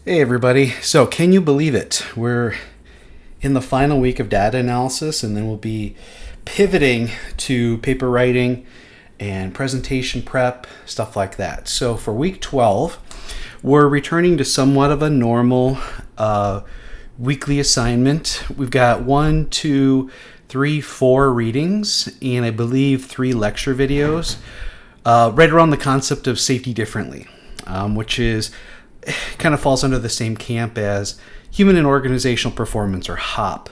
Hey everybody. So can you believe it? We're in the final week of data analysis, and then we'll be pivoting to paper writing and presentation prep, stuff like that. So for week 12, we're returning to somewhat of a normal weekly assignment. We've got 1, 2, 3, 4 readings, and I believe 3 lecture videos right around the concept of safety differently, which is kind of falls under the same camp as human and organizational performance, or HOP.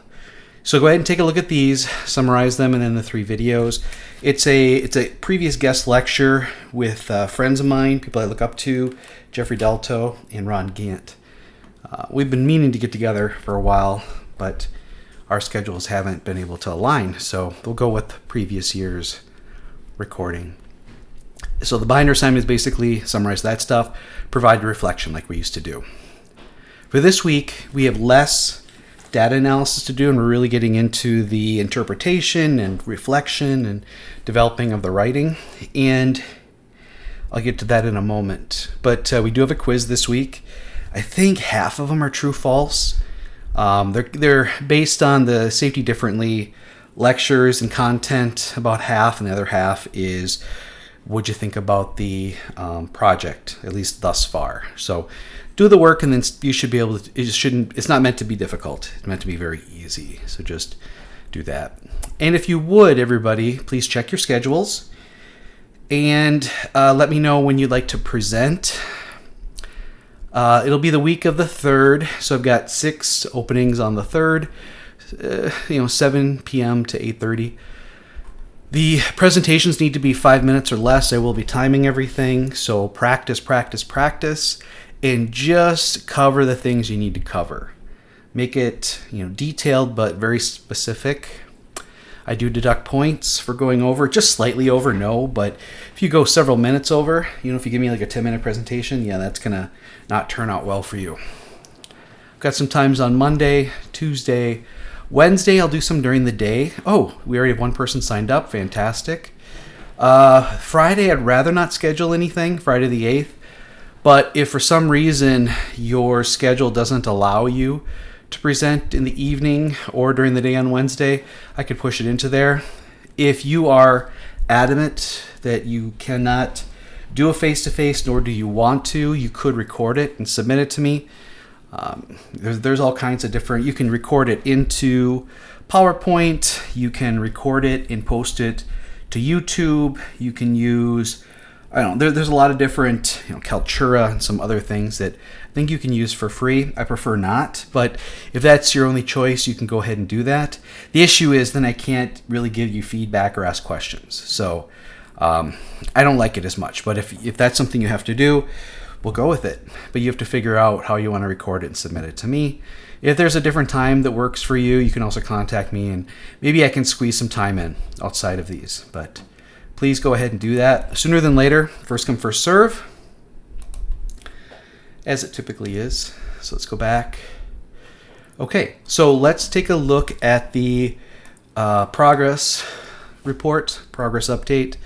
So go ahead and take a look at these, summarize them, and then the 3 videos. It's a previous guest lecture with friends of mine, people I look up to, Jeffrey Delto and Ron Gant. We've been meaning to get together for a while, but our schedules haven't been able to align, so we'll go with previous year's recording. So the binder assignment is basically summarize that stuff, provide a reflection like we used to do. For this week, we have less data analysis to do, and we're really getting into the interpretation and reflection and developing of the writing. And I'll get to that in a moment. But we do have a quiz this week. I think half of them are true-false. They're based on the Safety Differently lectures and content, about half, and the other half is what'd you think about the project, at least thus far. So do the work, and then you should be able to, it's not meant to be difficult. It's meant to be very easy. So just do that. And if you would, everybody, please check your schedules and let me know when you'd like to present. It'll be the week of the 3rd. So I've got 6 openings on the 3rd, 7 p.m. to 8:30. The presentations need to be 5 minutes or less. I will be timing everything. So practice, and just cover the things you need to cover. Make it, detailed but very specific. I do deduct points for going over, just slightly over, no, but if you go several minutes over, if you give me like a 10-minute presentation, that's gonna not turn out well for you. Got some times on Monday, Tuesday, Wednesday. I'll do some during the day. Oh, we already have one person signed up. Fantastic. Friday, I'd rather not schedule anything, Friday the 8th. But if for some reason your schedule doesn't allow you to present in the evening or during the day on Wednesday, I could push it into there. If you are adamant that you cannot do a face-to-face, nor do you want to, you could record it and submit it to me. There's all kinds of different, you can record it into PowerPoint, you can record it and post it to YouTube, you can use, there's a lot of different, Kaltura and some other things that I think you can use for free. I prefer not, but if that's your only choice, you can go ahead and do that. The issue is then I can't really give you feedback or ask questions. So I don't like it as much, but if that's something you have to do, we'll go with it. But you have to figure out how you want to record it and submit it to me. If there's a different time that works for you, you can also contact me, and maybe I can squeeze some time in outside of these. But please go ahead and do that sooner than later. First come, first serve, as it typically is. So let's go back. Okay, so let's take a look at the progress report, progress update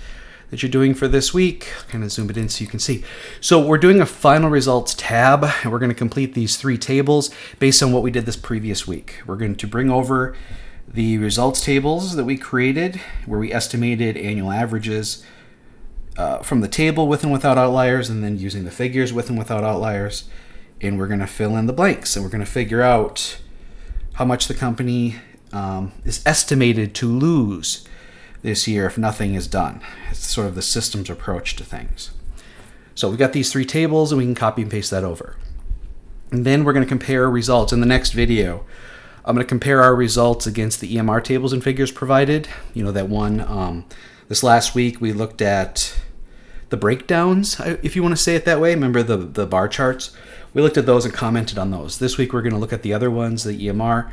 that you're doing for this week. I'll kind of zoom it in so you can see. So we're doing a final results tab, and we're going to complete these 3 tables based on what we did this previous week. We're going to bring over the results tables that we created, where we estimated annual averages from the table with and without outliers, and then using the figures with and without outliers. And we're going to fill in the blanks, and we're going to figure out how much the company is estimated to lose this year if nothing is done. It's sort of the systems approach to things. So we've got these 3 tables, and we can copy and paste that over. And then we're going to compare results. In the next video, I'm going to compare our results against the EMR tables and figures provided. That one, this last week we looked at the breakdowns, if you want to say it that way. Remember the bar charts? We looked at those and commented on those. This week we're going to look at the other ones, the EMR,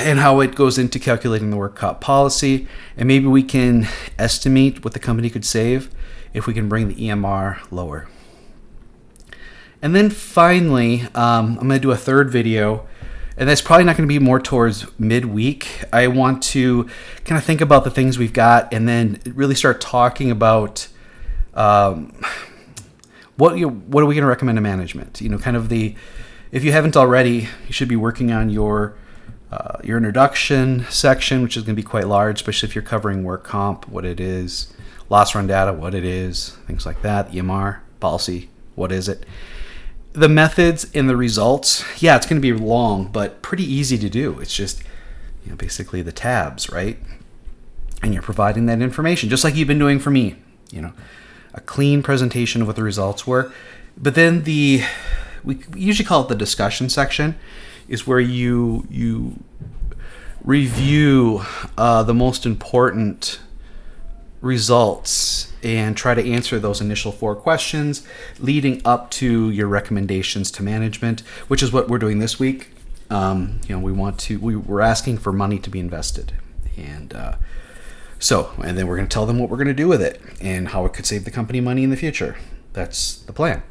and how it goes into calculating the work comp policy. And maybe we can estimate what the company could save if we can bring the EMR lower. And then finally, I'm going to do a 3rd video, and that's probably not going to be more towards midweek. I want to kind of think about the things we've got and then really start talking about what are we going to recommend to management? Kind of if you haven't already, you should be working on your introduction section, which is going to be quite large, especially if you're covering work comp, what it is, loss run data, what it is, things like that, EMR, policy, what is it? The methods and the results, yeah, it's going to be long, but pretty easy to do. It's just, basically the tabs, right? And you're providing that information, just like you've been doing for me, a clean presentation of what the results were. But then we usually call it the discussion section, is where you review the most important results and try to answer those initial 4 questions leading up to your recommendations to management, which is what we're doing this week. We're asking for money to be invested, and then we're going to tell them what we're going to do with it and how it could save the company money in the future. That's the plan.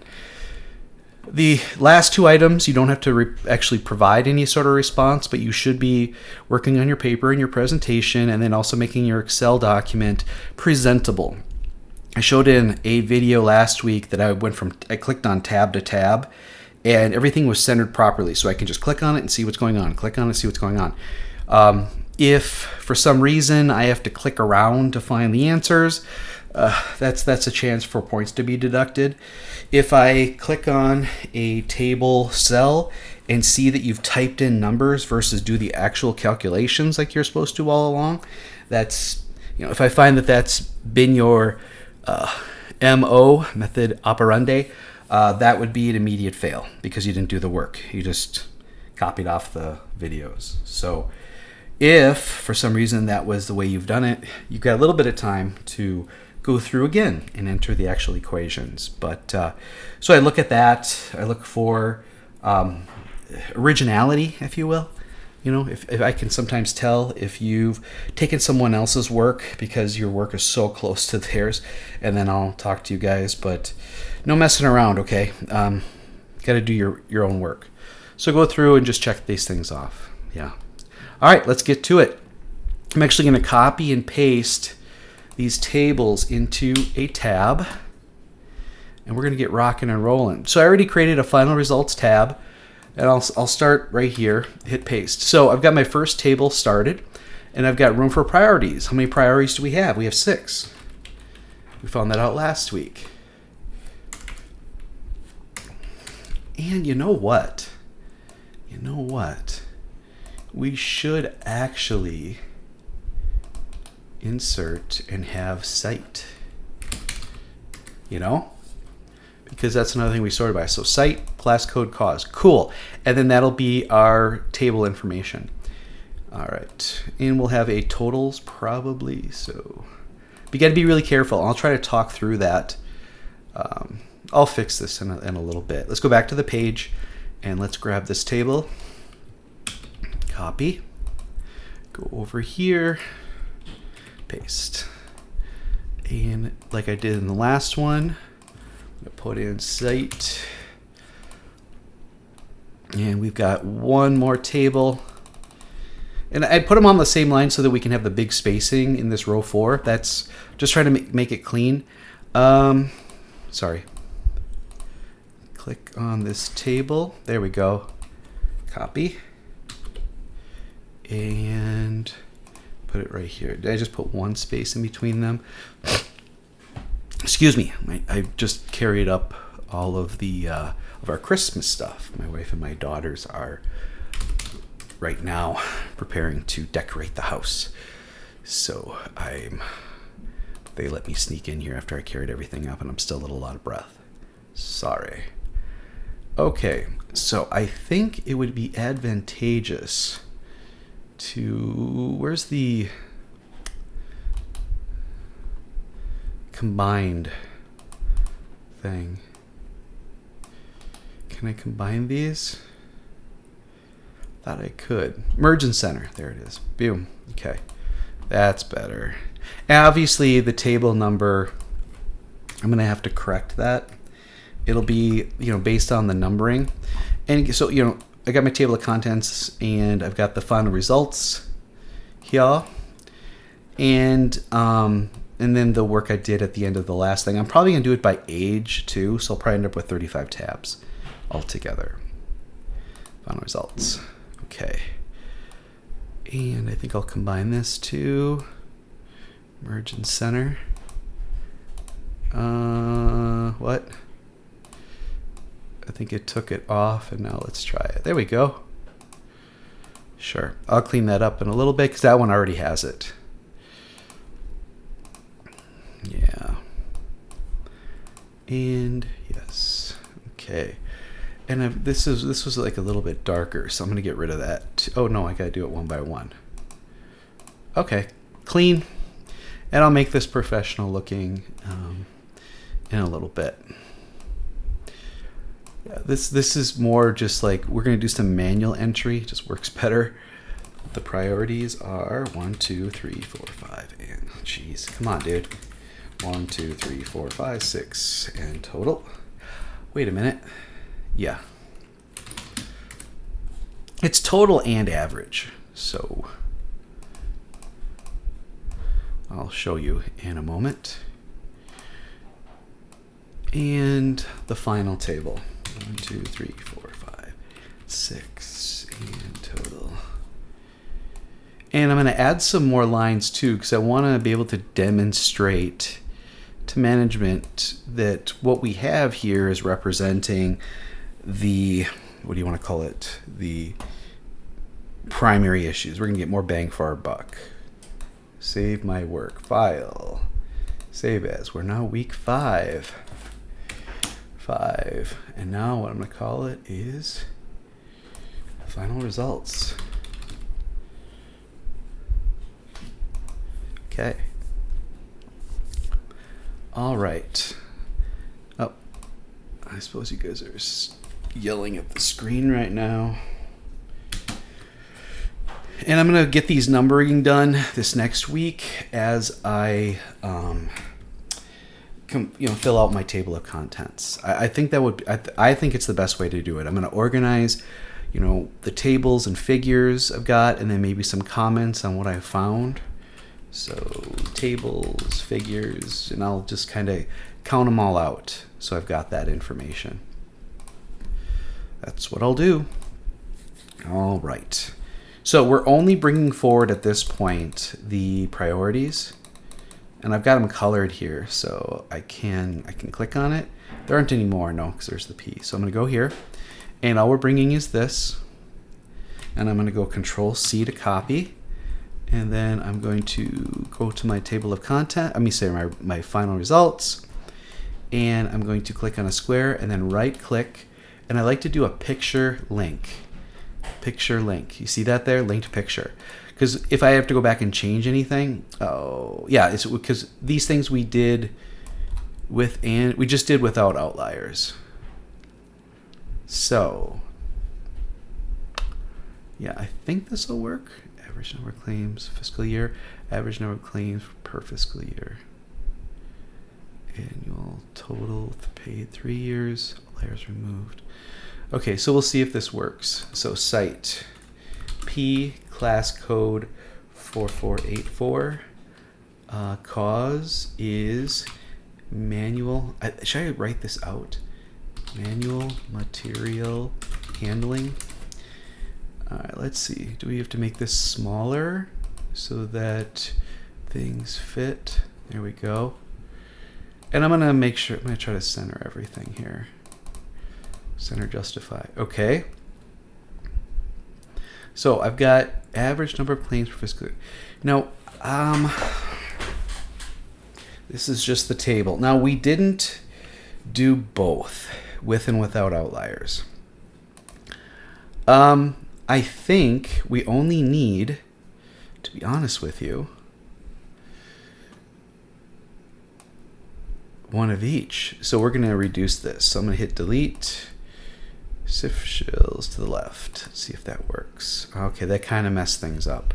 The last 2 items, you don't have to actually provide any sort of response, but you should be working on your paper and your presentation, and then also making your Excel document presentable. I showed in a video last week that I clicked on tab to tab, and everything was centered properly, so I can just click on it and see what's going on, click on it and see what's going on. If for some reason I have to click around to find the answers, that's a chance for points to be deducted. If I click on a table cell and see that you've typed in numbers versus do the actual calculations like you're supposed to all along, that's, if I find that that's been your MO, method operandi, that would be an immediate fail because you didn't do the work. You just copied off the videos. So if for some reason that was the way you've done it, you've got a little bit of time to go through again and enter the actual equations. But so I look at that. I look for originality, if you will. If I can sometimes tell if you've taken someone else's work because your work is so close to theirs, and then I'll talk to you guys. But no messing around, okay? Got to do your own work. So go through and just check these things off. Yeah. All right, let's get to it. I'm actually going to copy and paste these tables into a tab, and we're going to get rocking and rolling. So I already created a final results tab, and I'll start right here, hit paste. So I've got my first table started, and I've got room for priorities. How many priorities do we have? We have 6. We found that out last week. And you know what? We should actually insert and have site, because that's another thing we sorted by. So site, class code, cause. Cool. And then that'll be our table information. All right. And we'll have a totals probably. So you got to be really careful. I'll try to talk through that. I'll fix this in a little bit. Let's go back to the page and let's grab this table. Copy. Go over here. Paste. And like I did in the last one, I'm going to put in site. And we've got one more table. And I put them on the same line so that we can have the big spacing in this row 4. That's just trying to make it clean. Sorry. Click on this table. There we go. Copy. And put it right here. Did I just put one space in between them? Excuse me. I just carried up all of our Christmas stuff. My wife and my daughters are right now preparing to decorate the house. So they let me sneak in here after I carried everything up, and I'm still a little out of breath. Sorry. Okay, so I think it would be advantageous to, where's the combined thing? Can I combine these? Thought I could. Merge and center. There it is. Boom. Okay. That's better. And obviously the table number, I'm going to have to correct that. It'll be, based on the numbering. And so, I got my table of contents and I've got the final results here. And and then the work I did at the end of the last thing. I'm probably going to do it by age too, so I'll probably end up with 35 tabs altogether. Final results. Okay. And I think I'll combine this to merge and center. What? I think it took it off, and now let's try it. There we go. Sure. I'll clean that up in a little bit because that one already has it. Yeah. And yes. Okay. And this was like a little bit darker, so I'm going to get rid of that. Oh no, I got to do it one by one. Okay. Clean. And I'll make this professional looking in a little bit. Yeah, this is more just like we're going to do some manual entry. It just works better. The priorities are 1, 2, 3, 4, 5, and jeez, come on, dude. 1, 2, 3, 4, 5, 6, and total. Wait a minute. Yeah. It's total and average. So I'll show you in a moment. And the final table. 1, 2, 3, 4, 5, 6, and total. And I'm going to add some more lines too, because I want to be able to demonstrate to management that what we have here is representing the, what do you want to call it? The primary issues. We're going to get more bang for our buck. Save my work. File. Save as. We're now week 5. And now what I'm going to call it is final results. Okay. All right. Oh, I suppose you guys are yelling at the screen right now. And I'm going to get these numbering done this next week as I fill out my table of contents. I think that would I think it's the best way to do it. I'm going to organize, the tables and figures I've got, and then maybe some comments on what I found. So tables, figures, and I'll just kind of count them all out so I've got that information. That's what I'll do. All right. So we're only bringing forward at this point the priorities, and I've got them colored here, so I can click on it. There aren't any more, no, because there's the P. So I'm going to go here, and all we're bringing is this, and I'm going to go Control C to copy, and then I'm going to go to my table of content. Let me say my final results, and I'm going to click on a square and then right click, and I like to do a picture link. Picture link. You see that there? Linked picture. Because if I have to go back and change anything, oh yeah, it's because these things we did with and we just did without outliers. So yeah, I think this will work. Average number of claims fiscal year, average number of claims per fiscal year. Annual total paid 3 years, outliers removed. Okay, so we'll see if this works. So site P class code 4484. Cause is manual. Should I write this out? Manual material handling. All right, let's see. Do we have to make this smaller so that things fit? There we go. And I'm gonna make sure. I'm gonna try to center everything here. Center justify. Okay. So I've got average number of claims per fiscal year. Now, this is just the table. Now we didn't do both with and without outliers. I think we only need, to be honest with you, one of each. So we're going to reduce this. So I'm going to hit delete. Shift shills to the left. Let's see if that works. Okay, that kind of messed things up.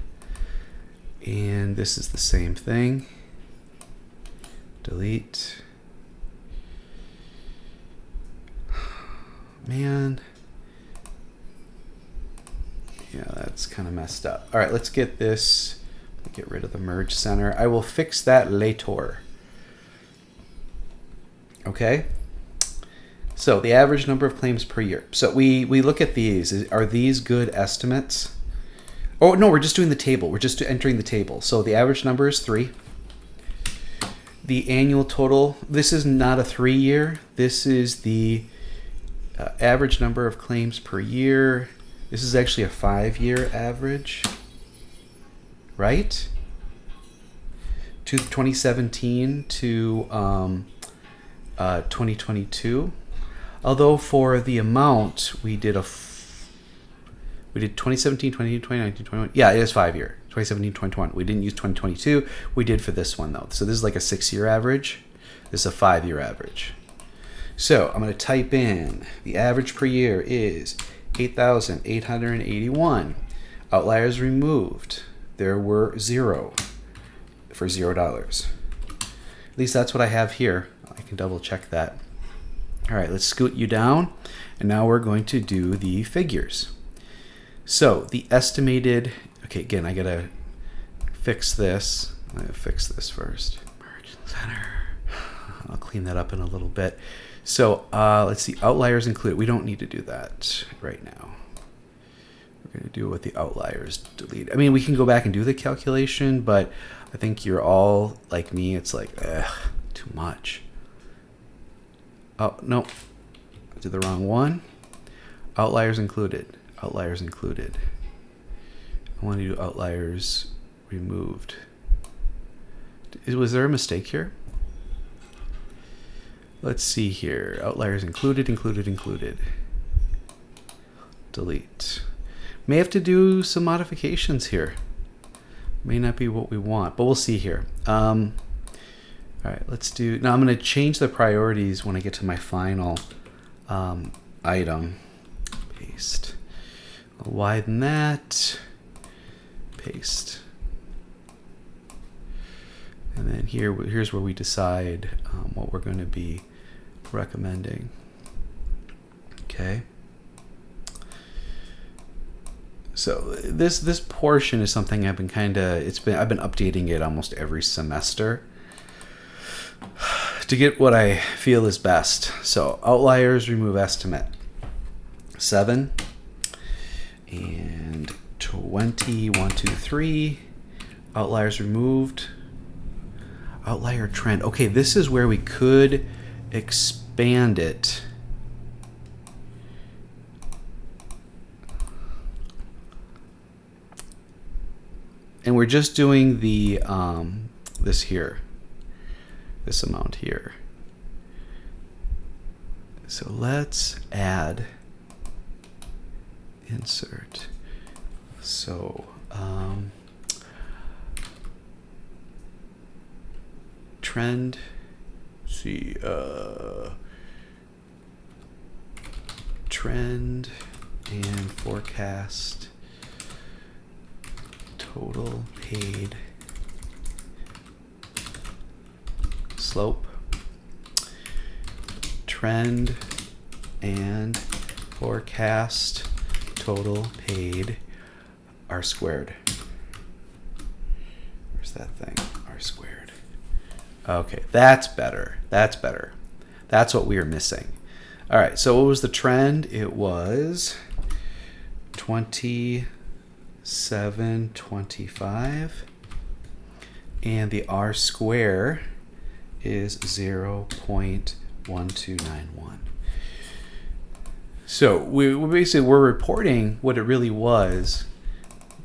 And this is the same thing. Delete. Man. Yeah, that's kind of messed up. All right, let's get this Get rid of the merge center. I will fix that later. Okay. So the average number of claims per year. So we look at these. Are these good estimates? Oh, no, we're just doing the table. We're just entering the table. So the average number is 3. The annual total, this is not a 3-year. This is the average number of claims per year. This is actually a 5-year average, right? To 2017 to 2022. Although for the amount, we did 2017, 2018, 2019, 2021. Yeah, it is 5-year. 2017, 2021. We didn't use 2022. We did for this one, though. So this is like a 6-year average. This is a 5-year average. So I'm going to type in the average per year is 8,881. Outliers removed. There were 0 for $0. At least that's what I have here. I can double check that. All right, let's scoot you down. And now we're going to do the figures. So the estimated, okay, again, I gotta fix this. I'm gonna fix this first. Merge center. I'll clean that up in a little bit. So let's see, outliers included. We don't need to do that right now. We're gonna do what the outliers delete. I mean, we can go back and do the calculation, but I think you're all like me. It's like, too much. Oh, no, I did the wrong one. Outliers included. Outliers included. I want to do outliers removed. Was there a mistake here? Let's see here. Outliers included, included, included. Delete. May have to do some modifications here. May not be what we want, but we'll see here. All right, let's do, now I'm going to change the priorities when I get to my final item. Paste. I'll widen that. Paste. And then here's where we decide what we're going to be recommending. Okay. So this portion is something I've been I've been updating it almost every semester to get what I feel is best. So outliers, remove estimate. 7 and 20, 1, 2, 3. Outliers removed. Outlier trend. Okay, this is where we could expand it. And we're just doing the this here. This amount here. So let's add insert. So trend, see trend and forecast total paid slope, trend and forecast total paid r squared. Where's that thing? R squared. Okay, that's better. That's better. That's what we are missing. All right, so what was the trend? It was 2725, and the r square is 0.1291. So we're reporting what it really was,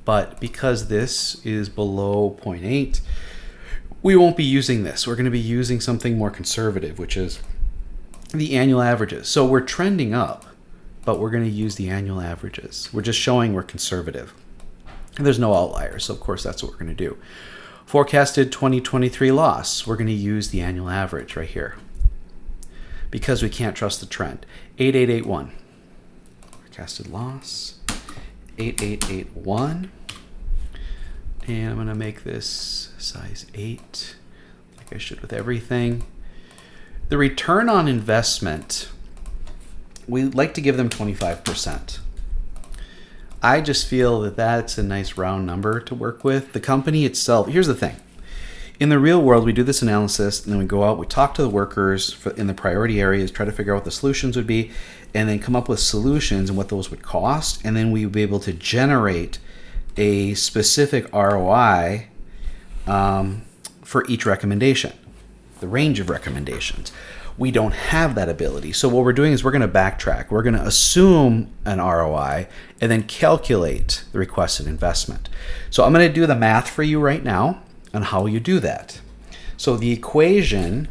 but because this is below 0.8, we won't be using this. We're going to be using something more conservative, which is the annual averages. So we're trending up, but we're going to use the annual averages. We're just showing we're conservative. And there's no outliers, so of course that's what we're going to do. Forecasted 2023 loss, we're going to use the annual average right here because we can't trust the trend. 8881. Forecasted loss, 8881. And I'm going to make this size 8, like I should with everything. The return on investment, we like to give them 25%. I just feel that that's a nice round number to work with. The company itself, here's the thing. In the real world, we do this analysis, and then we go out, we talk to the workers in the priority areas, try to figure out what the solutions would be, and then come up with solutions and what those would cost, and then we would be able to generate a specific ROI for each recommendation, the range of recommendations. We don't have that ability. So what we're doing is we're going to backtrack. We're going to assume an ROI and then calculate the requested investment. So I'm going to do the math for you right now on how you do that. So the equation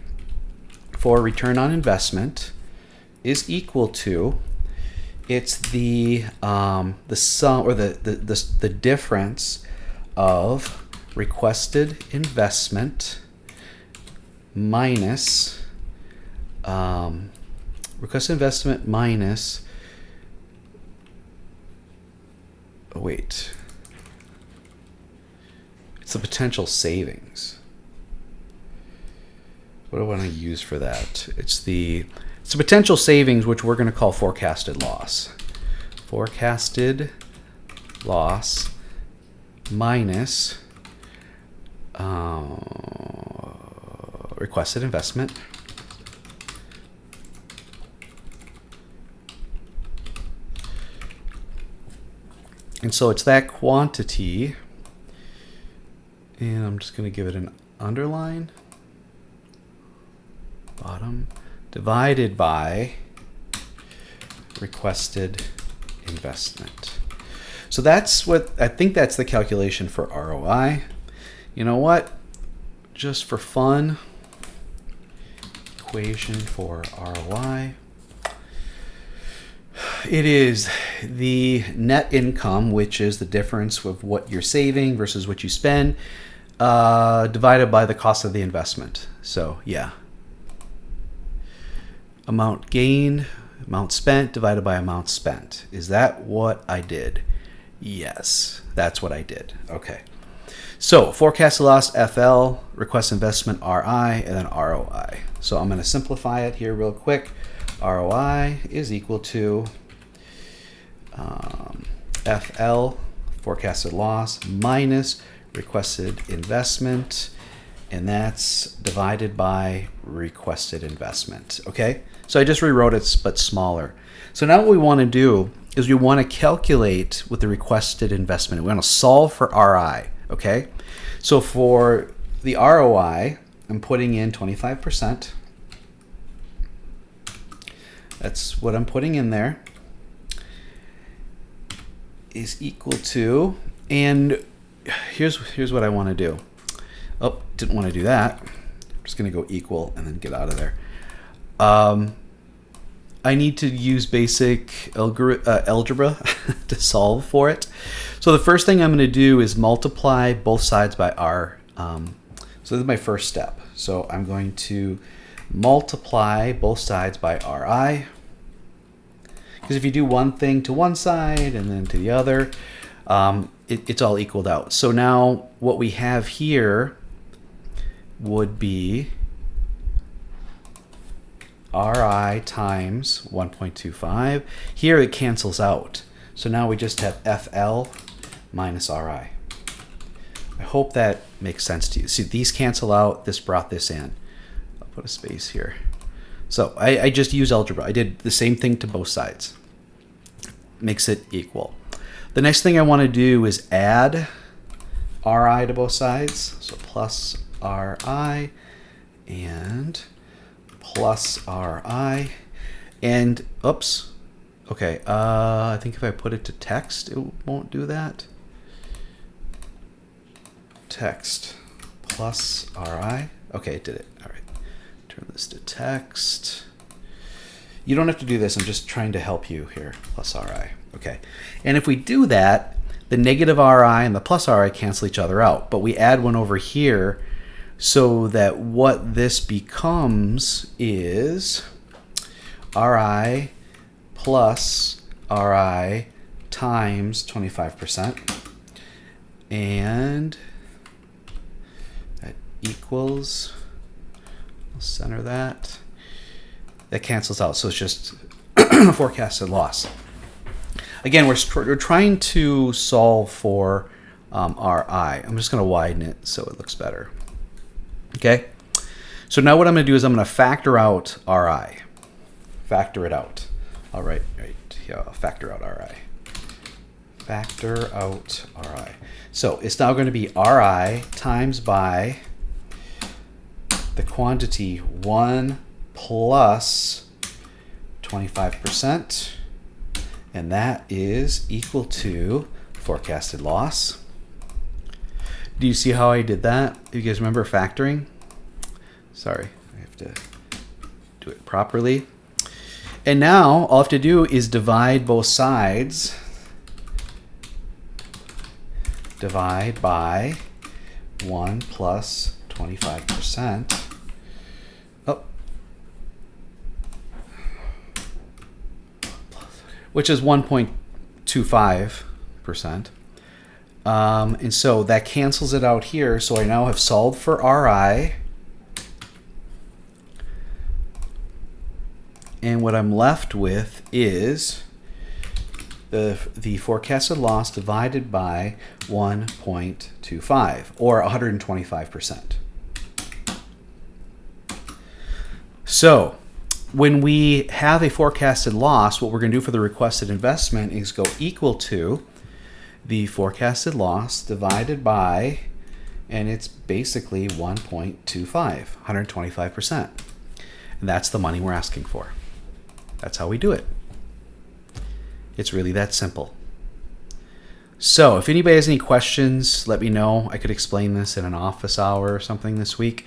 for return on investment is equal to, it's the sum or the difference of requested investment minus it's the potential savings. What do I want to use for that? It's the potential savings, which we're going to call forecasted loss. Forecasted loss minus requested investment and so it's that quantity, and I'm just going to give it an underline, bottom, divided by requested investment. So that's what I think, that's the calculation for ROI. You know what? Just for fun, equation for ROI. It is the net income, which is the difference of what you're saving versus what you spend, divided by the cost of the investment. So yeah, amount gained, amount spent divided by amount spent. Is that what I did? Yes, that's what I did. Okay. So forecasted loss FL, request investment RI, and then ROI. So I'm going to simplify it here real quick. ROI is equal to FL, forecasted loss, minus requested investment, and that's divided by requested investment. Okay, so I just rewrote it, but smaller. So now what we want to do is we want to calculate with the requested investment. We want to solve for RI. Okay, so for the ROI, I'm putting in 25%. That's what I'm putting in there, is equal to, and here's what I want to do. Oh, didn't want to do that. I'm just going to go equal and then get out of there. I need to use basic algebra to solve for it. So the first thing I'm going to do is multiply both sides by R. So this is my first step. So I'm going to multiply both sides by RI. Because if you do one thing to one side and then to the other, it's all equaled out. So now what we have here would be RI times 1.25. Here it cancels out. So now we just have FL minus RI. I hope that makes sense to you. See, these cancel out. This brought this in. I'll put a space here. So I just use algebra. I did the same thing to both sides. Makes it equal. The next thing I want to do is add RI to both sides. So plus RI and plus RI. And, oops. Okay, I think if I put it to text, it won't do that. Text plus RI. Okay, it did it. All right. Turn this to text. You don't have to do this. I'm just trying to help you here. Plus RI. Okay. And if we do that, the negative RI and the plus RI cancel each other out. But we add one over here so that what this becomes is RI plus RI times 25%. And that equals, I'll center that cancels out. So it's just forecasted loss. again, we're trying to solve for RI. I'm just going to widen it so it looks better. Okay. So now what I'm going to do is I'm going to factor out RI. Factor it out. All right. Yeah, factor out RI. Factor out RI. So it's now going to be RI times by the quantity 1 plus 25%. And that is equal to forecasted loss. Do you see how I did that? You guys remember factoring? Sorry, I have to do it properly. And now all I have to do is divide both sides. Divide by 1 plus 25%. Oh. Which is 1.25%. And so that cancels it out here. So I now have solved for RI. And what I'm left with is the forecasted loss divided by 1.25, or 125%. So when we have a forecasted loss, what we're going to do for the requested investment is go equal to the forecasted loss divided by, and it's basically 1.25, 125%. And that's the money we're asking for. That's how we do it. It's really that simple. So if anybody has any questions, let me know. I could explain this in an office hour or something this week.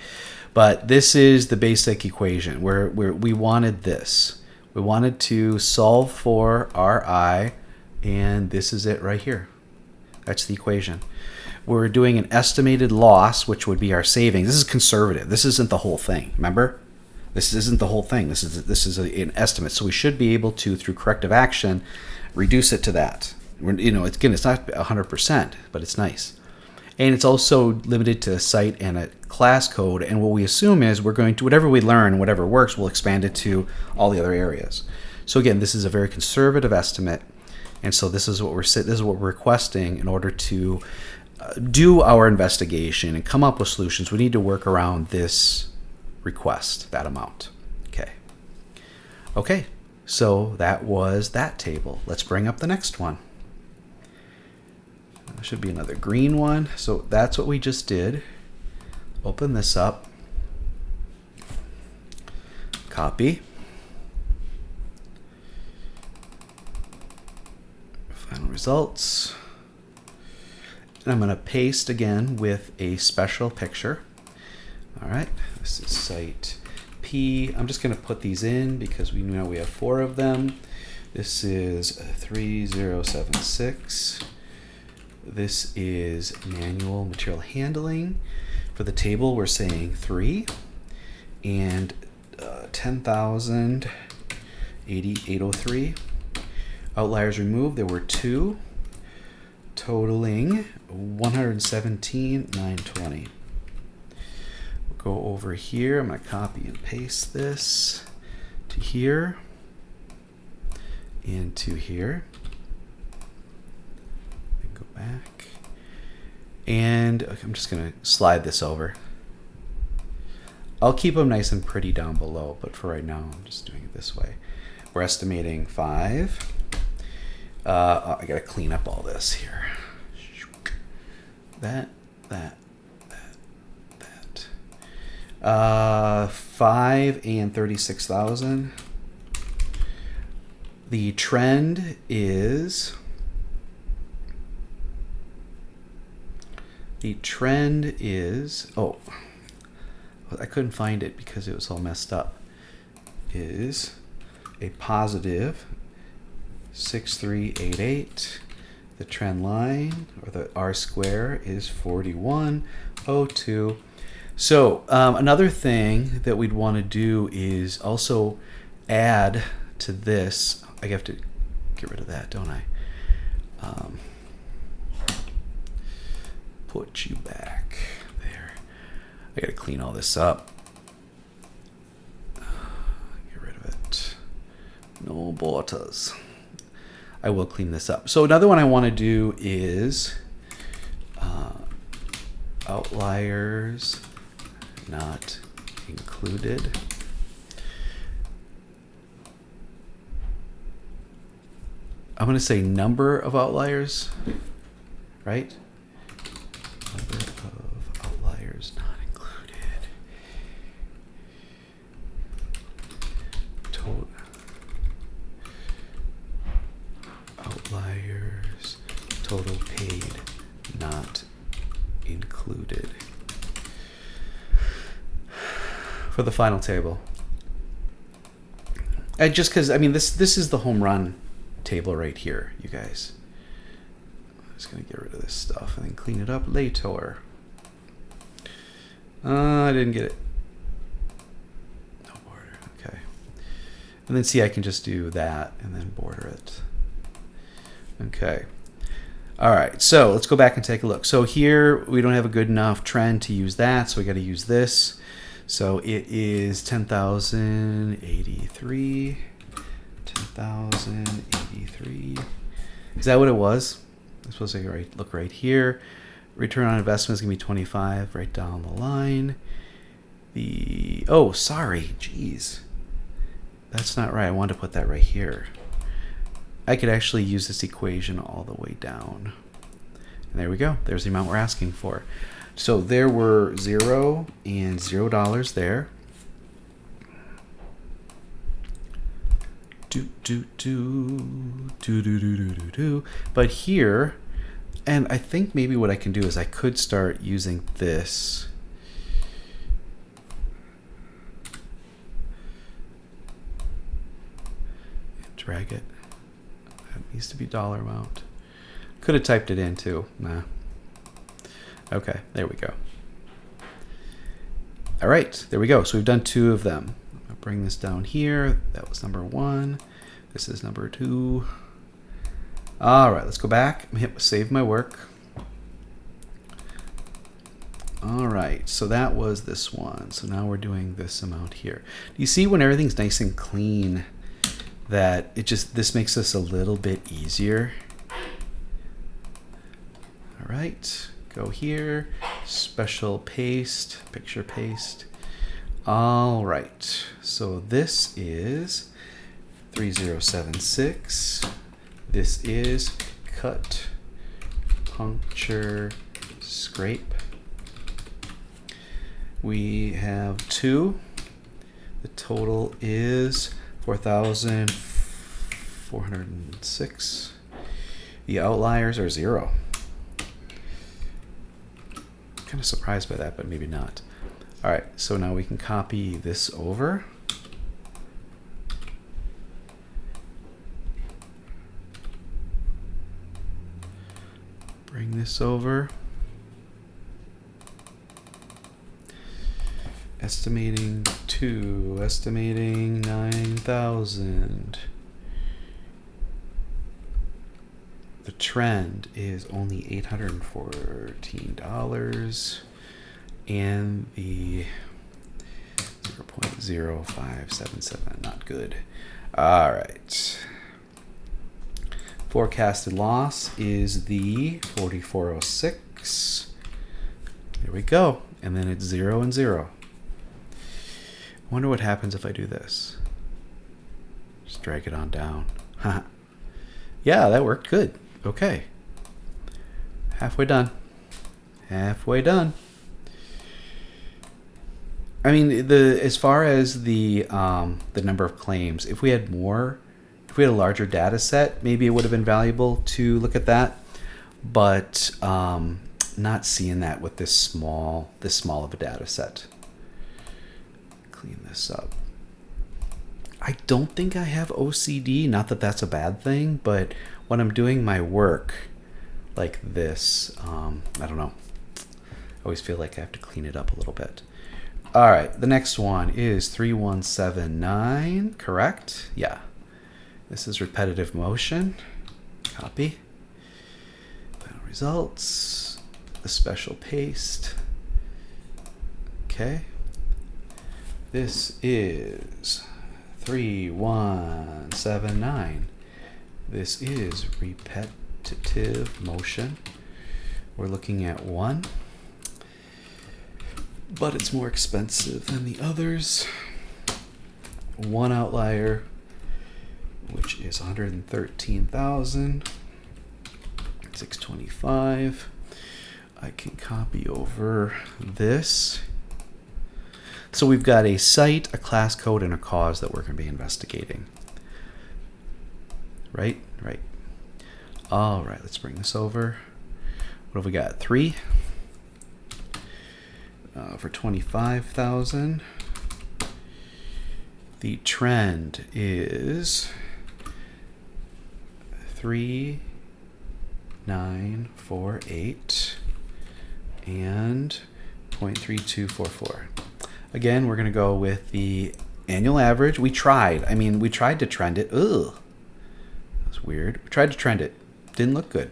But this is the basic equation where we wanted this. We wanted to solve for RI, and this is it right here. That's the equation. We're doing an estimated loss, which would be our savings. This is conservative. This isn't the whole thing, remember? This isn't the whole thing. This is an estimate. So we should be able to, through corrective action, reduce it to that. It's not 100%, but it's nice. And it's also limited to a site and a class code. And what we assume is we're going to, whatever we learn, whatever works, we'll expand it to all the other areas. So again, this is a very conservative estimate. And so this is what we're requesting in order to do our investigation and come up with solutions. We need to work around this request, that amount. Okay, so that was that table. Let's bring up the next one. There should be another green one. So that's what we just did. Open this up. Copy. Final results. And I'm going to paste again with a special picture. All right, this is site P. I'm just going to put these in because we know we have 4 of them. This is 3076. This is manual material handling. For the table, we're saying 3. And 10,088.03. Outliers removed, there were 2. Totaling 117,920. Go over here. I'm going to copy and paste this to here and to here. Go back. And I'm just going to slide this over. I'll keep them nice and pretty down below, but for right now, I'm just doing it this way. We're estimating 5. I got to clean up all this here. That. 5 and 36,000. The trend is oh, I couldn't find it because it was all messed up. Is a positive 6388. The trend line, or the R square, is 4102. So another thing that we'd want to do is also add to this. I have to get rid of that, don't I? Put you back there. I got to clean all this up. Get rid of it. No borders. I will clean this up. So another one I want to do is outliers not included. I'm going to say number of outliers, right? Number of outliers not included. Total outliers, total paid not included. For the final table. Just because, I mean, this is the home run table right here, you guys. I'm just going to get rid of this stuff and then clean it up later. I didn't get it. No border. Okay. And then see, I can just do that and then border it. Okay. All right. So let's go back and take a look. So here we don't have a good enough trend to use that, so we got to use this. So it is 10,083. 10,083. Is that what it was? I'm supposed to look right here. Return on investment is going to be 25 right down the line. Oh, sorry. Jeez. That's not right. I wanted to put that right here. I could actually use this equation all the way down. And there we go. There's the amount we're asking for. So there were $0 and $0 there. But here, and I think maybe what I can do is I could start using this. Drag it. That needs to be dollar amount. Could have typed it in too. Nah. Okay, there we go. All right, there we go. So we've done 2 of them. I'll bring this down here. That was number 1. This is number 2. All right, let's go back and hit save my work. All right, so that was this one. So now we're doing this amount here. Do you see when everything's nice and clean that this makes this a little bit easier? All right. Go here, special paste, picture paste. All right, so this is 3076. This is cut, puncture, scrape. We have 2. The total is 4,406. The outliers are 0. Kind of surprised by that, but maybe not. All right, so now we can copy this over. Bring this over. Estimating 2, estimating 9,000. The trend is only $814, and the 0.0577, not good. All right. Forecasted loss is the 4406. There we go. And then it's 0 and 0. I wonder what happens if I do this. Just drag it on down. Yeah, that worked good. Okay. Halfway done. Halfway done. I mean, as far as the number of claims, if we had a larger data set, maybe it would have been valuable to look at that. But not seeing that with this small of a data set. Clean this up. I don't think I have OCD, not that that's a bad thing, but when I'm doing my work like this, I don't know. I always feel like I have to clean it up a little bit. All right, the next one is 3179, correct? Yeah. This is repetitive motion. Copy. Final results. The special paste. Okay. This is 3179. This is repetitive motion. We're looking at 1, but it's more expensive than the others. One outlier, which is 113,625. I can copy over this. So we've got a site, a class code, and a cause that we're going to be investigating. Right? Right. All right, let's bring this over. What have we got? 3 for 25,000. The trend is 3,948 and 0.3244. Again, we're going to go with the annual average. We tried. I mean, we tried to trend it. Ugh. That's weird. We tried to trend it. Didn't look good.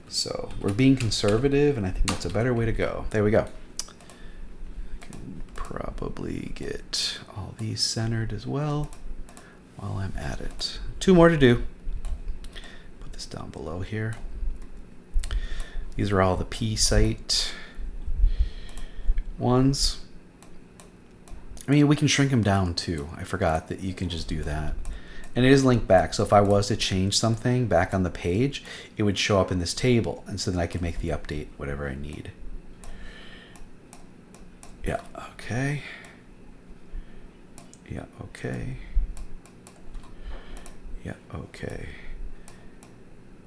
So we're being conservative, and I think that's a better way to go. There we go. I can probably get all these centered as well while I'm at it. 2 more to do. Put this down below here. These are all the P site ones. I mean, we can shrink them down too. I forgot that you can just do that. And it is linked back. So if I was to change something back on the page, it would show up in this table. And so then I could make the update, whatever I need. Yeah, okay. Yeah, okay. Yeah, okay.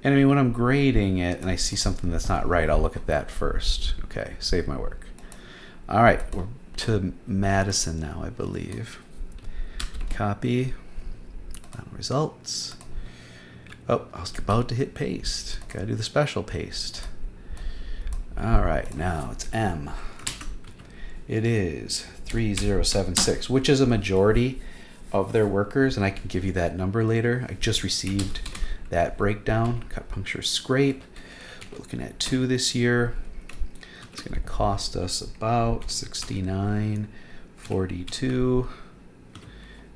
And I mean, when I'm grading it and I see something that's not right, I'll look at that first. Okay, save my work. All right, we're to Madison now, I believe. Copy. Final results. Oh, I was about to hit paste. Gotta do the special paste. All right, now it's M. It is 3076, which is a majority of their workers, and I can give you that number later. I just received that breakdown. Cut, puncture, scrape. We're looking at 2 this year. It's going to cost us about $69.42.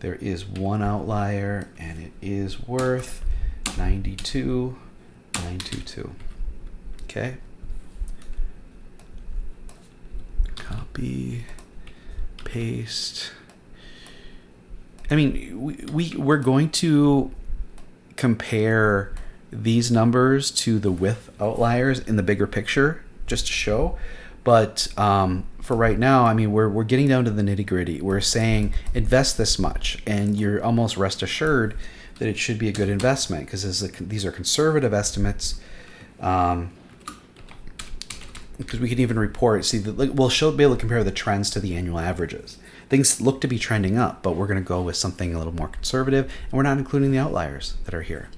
There is 1 outlier, and it is worth $92.922. Okay. Copy, paste. I mean, we're going to compare these numbers to the width outliers in the bigger picture, just to show. But for right now, I mean, we're getting down to the nitty gritty. We're saying invest this much, and you're almost rest assured that it should be a good investment because these are conservative estimates. Because we can even report, see, we'll be able to compare the trends to the annual averages. Things look to be trending up, but we're going to go with something a little more conservative, and we're not including the outliers that are here.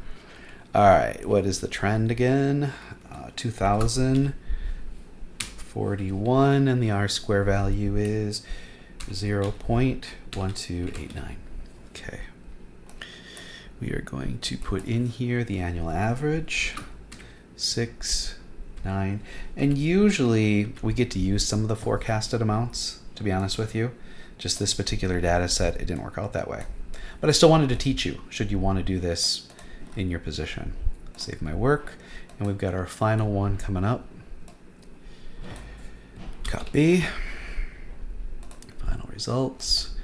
All right, what is the trend again? 2041, and the R-square value is 0.1289. Okay. We are going to put in here the annual average, 6, 9, and usually we get to use some of the forecasted amounts, to be honest with you. Just this particular data set, it didn't work out that way. But I still wanted to teach you, should you want to do this in your position. Save my work, and we've got our final one coming up. Copy. Final results.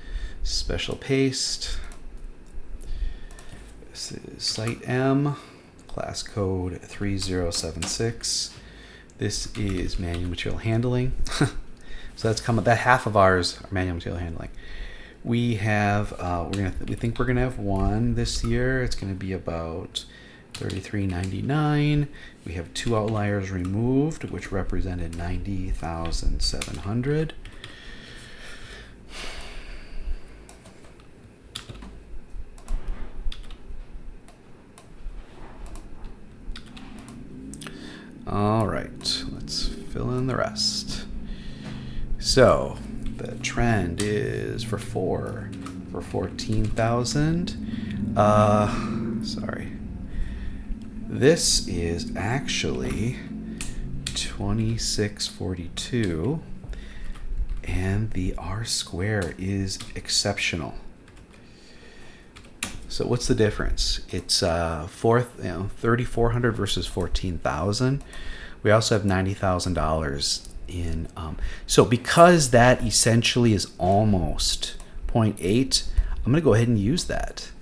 Special paste. This is site M, class code 3076. This is manual material handling. So that's coming. That half of ours are manual material handling. We have we think we're gonna have 1 this year. It's gonna be about $33.99. We have 2 outliers removed, which represented 90,700. All right, let's fill in the rest. So the trend is for 14,000. Sorry. This is actually 2642, and the R square is exceptional. So what's the difference? It's 3,400 versus 14,000. We also have $90,000 in. So because that essentially is almost 0.8, I'm going to go ahead and use that.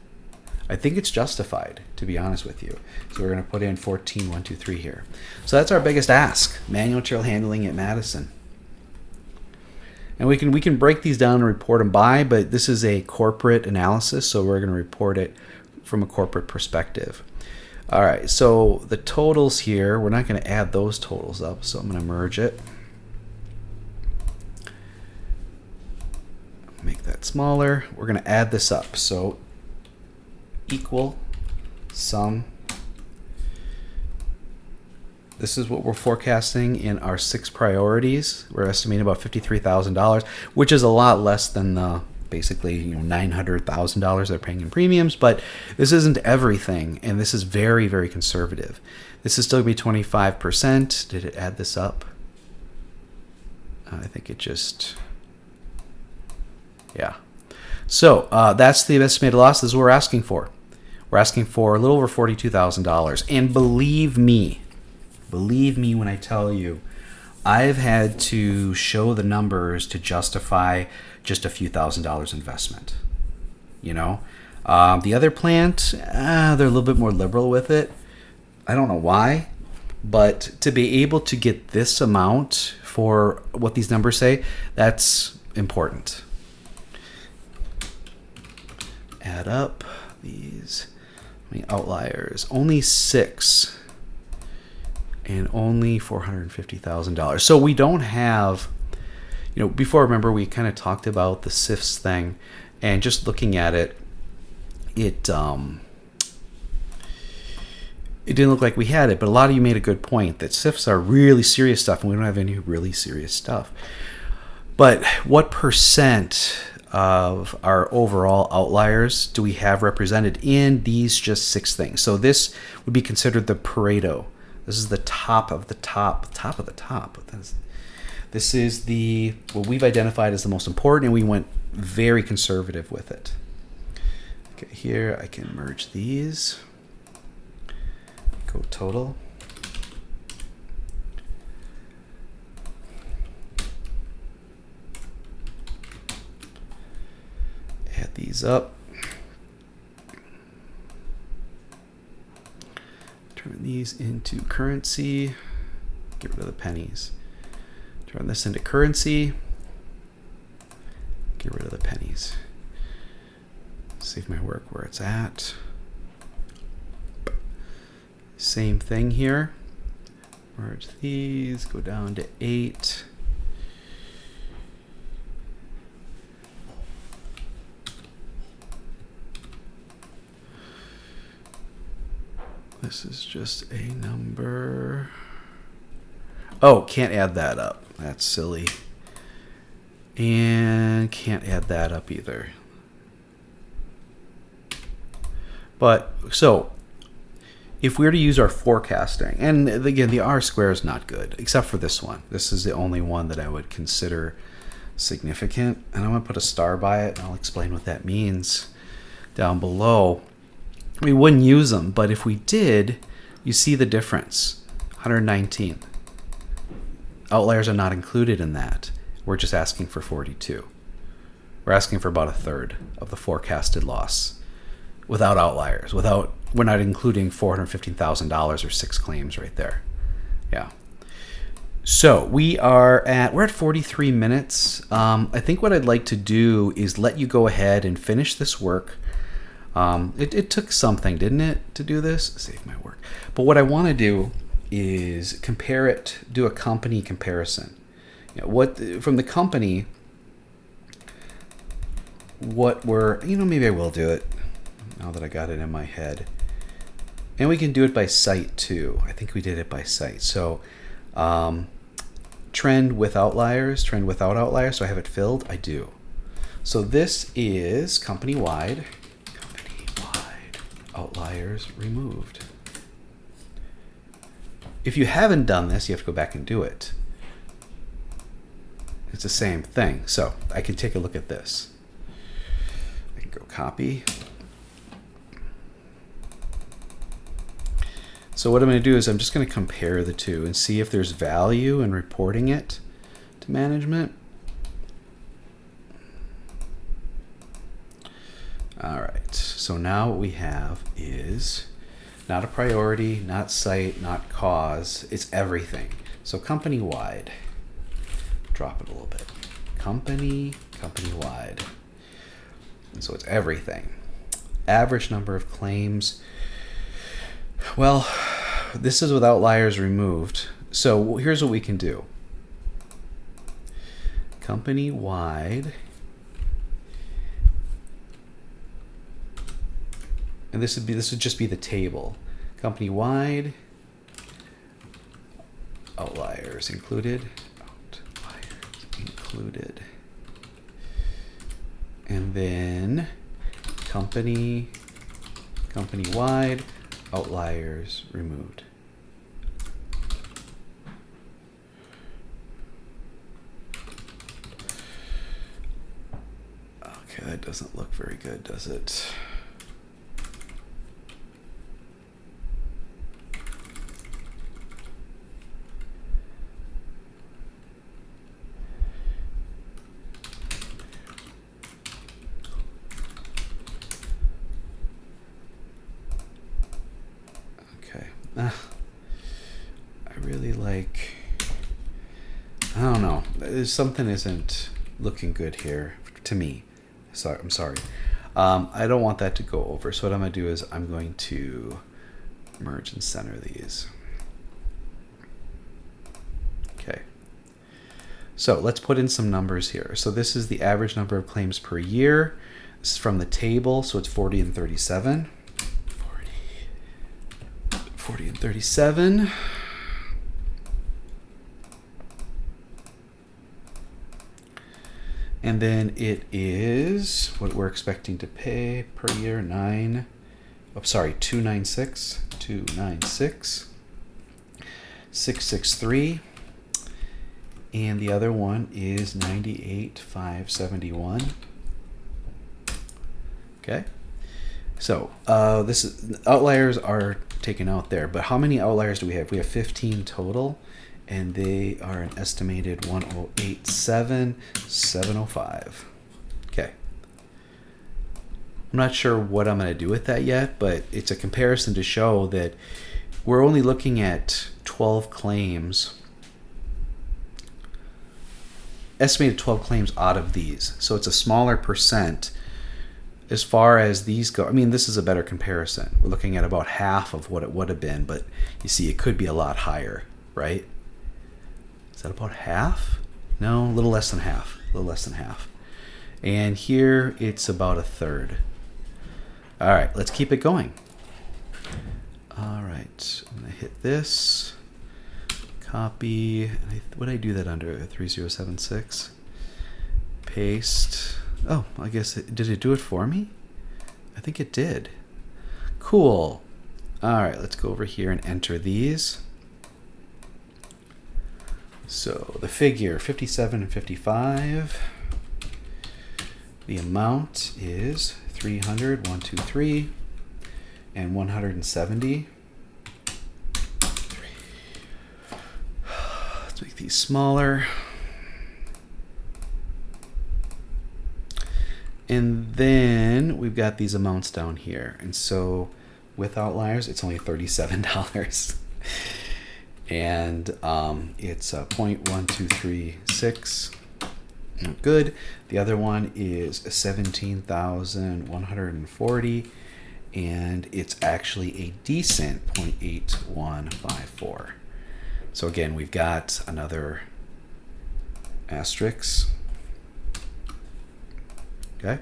I think it's justified, to be honest with you. So we're going to put in 14,123 here. So that's our biggest ask: manual material handling at Madison. And we can break these down and report them by, but this is a corporate analysis, so we're going to report it from a corporate perspective. All right, so the totals here, we're not going to add those totals up, so I'm going to merge it. Make that smaller. We're going to add this up. So equal sum. This is what we're forecasting in our 6 priorities. We're estimating about $53,000, which is a lot less than the basically $900,000 they're paying in premiums. But this isn't everything, and this is very, very conservative. This is still going to be 25%. Did it add this up? I think it just, yeah. So that's the estimated loss. This is what we're asking for. We're asking for a little over $42,000, and believe me when I tell you, I've had to show the numbers to justify just a few $1,000s investment. The other plant, they're a little bit more liberal with it. I don't know why, but to be able to get this amount for what these numbers say, that's important. Add up these outliers. Only 6. And only $450,000. So we don't have, before, remember, we kind of talked about the SIFs thing, and just looking at it, it didn't look like we had it, but a lot of you made a good point that SIFs are really serious stuff, and we don't have any really serious stuff. But what percent of our overall outliers do we have represented in these just 6 things? So this would be considered the Pareto. This is the top of the top of the top. This is what we've identified as the most important, and we went very conservative with it. Okay, here I can merge these. Go total. Add these up. Turn these into currency. Get rid of the pennies. Turn this into currency. Get rid of the pennies. Save my work where it's at. Same thing here. Merge these. Go down to 8. This is just a number. Oh, can't add that up. That's silly. And can't add that up either. But so if we were to use our forecasting, and again, the R square is not good, except for this one. This is the only one that I would consider significant. And I'm going to put a star by it, and I'll explain what that means down below. We wouldn't use them, but if we did, you see the difference. 119. Outliers are not included in that. We're just asking for 42. We're asking for about a third of the forecasted loss without outliers. We're not including $415,000 or 6 claims right there. Yeah. So we're at 43 minutes. I think what I'd like to do is let you go ahead and finish this work. It took something, didn't it, to do this? Save my work. But what I want to do is compare it, do a company comparison. From the company, maybe I will do it now that I got it in my head. And we can do it by site too. I think we did it by site. So trend with outliers, trend without outliers. So I have it filled? I do. So this is company-wide. Outliers removed. If you haven't done this, you have to go back and do it. It's the same thing. So I can take a look at this. I can go copy. So what I'm going to do is I'm just going to compare the two and see if there's value in reporting it to management. All right, so now what we have is not a priority, not site, not cause, it's everything. So company-wide, drop it a little bit. Company-wide. And so it's everything. Average number of claims. Well, this is with outliers removed. So here's what we can do. Company-wide. And this would just be the table. Company-wide, outliers included, and then company-wide, outliers removed. Okay, that doesn't look very good, does it? I really like, I don't know, something isn't looking good here to me. Sorry, I'm sorry. I don't want that to go over. So what I'm going to do is I'm going to merge and center these. Okay. So let's put in some numbers here. So this is the average number of claims per year. This is from the table, so it's 40 and 37. 40 and 37. And then it is what we're expecting to pay per year, 296, 663. And the other one is 98,571. Okay. So this is, outliers are taken out there, but how many outliers do we have? We have 15 total, and they are an estimated 108,705. Okay. I'm not sure what I'm going to do with that yet, but it's a comparison to show that we're only looking at 12 claims, estimated 12 claims out of these. So it's a smaller percent. As far as these go, I mean, this is a better comparison. We're looking at about half of what it would have been, but you see, it could be a lot higher, right? Is that about half? No, a little less than half. A little less than half. And here, it's about a third. All right, let's keep it going. All right, I'm going to hit this. Copy. Would I do that under 3076? Paste. Oh, I guess did it do it for me? I think it did. Cool. All right, let's go over here and enter these. So the figure 57 and 55. The amount is 300, 123, and 170. Let's make these smaller. And then we've got these amounts down here. And so with outliers, it's only $37. And it's 0.1236. Good. The other one is 17,140. And it's actually a decent 0.8154. So again, we've got another asterisk. Okay.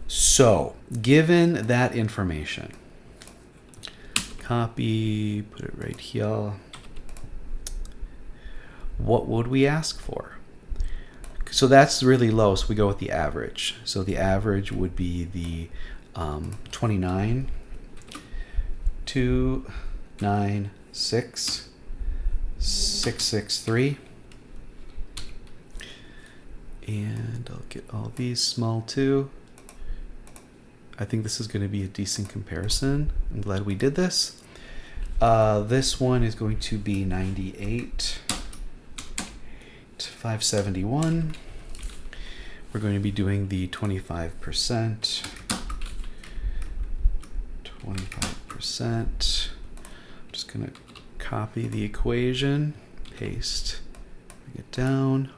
So, given that information, copy, put it right here. What would we ask for? So that's really low, so we go with the average. So the average would be the 29, 296, 663. And I'll get all these small too. I think this is going to be a decent comparison. I'm glad we did this. This one is going to be 98 to 571. We're going to be doing the 25%. 25%. I'm just going to copy the equation, paste, bring it down.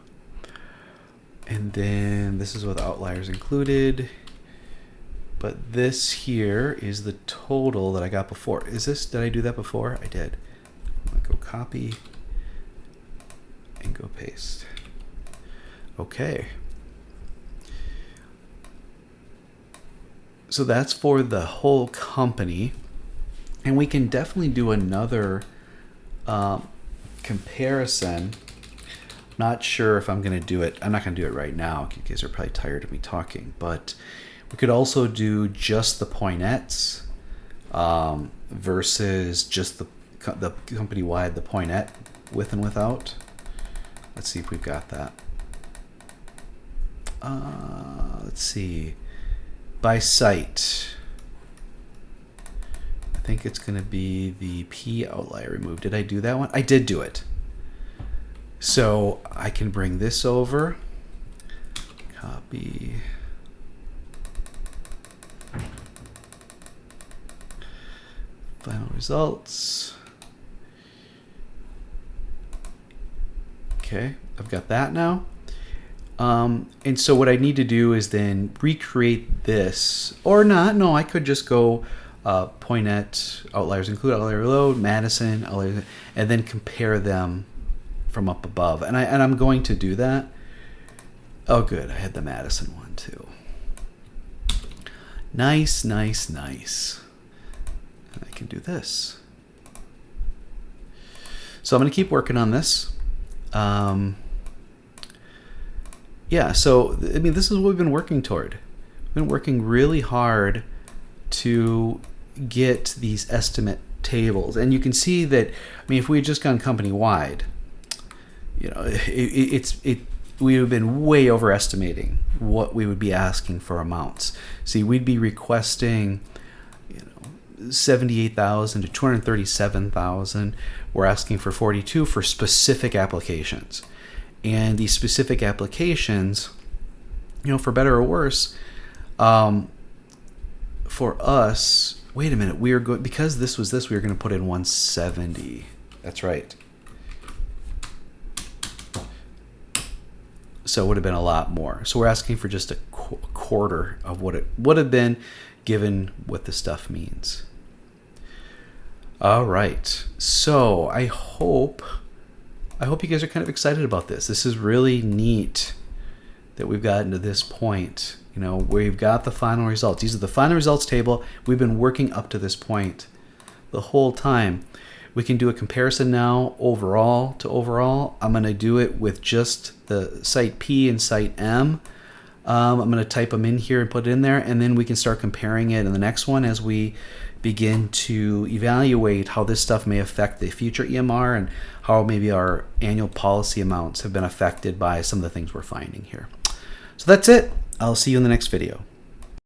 And then this is with outliers included. But this here is the total that I got before. Did I do that before? I did. I'm gonna go copy and go paste. Okay. So that's for the whole company. And we can definitely do another comparison. Not sure if I'm gonna do it. I'm not gonna do it right now. You guys are probably tired of me talking, but we could also do just the pointettes versus just the company-wide, the pointette with and without. Let's see if we've got that. Let's see. By site. I think it's going to be the P outlier removed. Did I do that one? I did do it. So I can bring this over. Copy. Final results. Okay, I've got that now. And so what I need to do is then recreate this, or not. No, I could just go pointette, outliers include, outlier load, Madison, outliers, and then compare them from up above. And I'm going to do that. Oh, good. I had the Madison one too. Nice, nice, nice. And I can do this. So I'm going to keep working on this. Yeah, so, I mean, this is what we've been working toward. We've been working really hard to get these estimate tables. And you can see that, I mean, if we had just gone company-wide, you know, we would have been way overestimating what we would be asking for amounts. See, we'd be requesting, you know, 78,000 to 237,000. We're asking for 42 for specific applications. And these specific applications, you know, for better or worse, for us, wait a minute, we are going, because this was this, we were going to put in 170. That's right. So it would have been a lot more. So we're asking for just a quarter of what it would have been given what the stuff means. All right. So I hope you guys are kind of excited about this. This is really neat that we've gotten to this point. You know, we've got the final results. These are the final results table. We've been working up to this point the whole time. We can do a comparison now overall to overall. I'm going to do it with just the site P and site M. I'm going to type them in here and put it in there, and then we can start comparing it in the next one as we begin to evaluate how this stuff may affect the future EMR and how maybe our annual policy amounts have been affected by some of the things we're finding here. So that's it. I'll see you in the next video.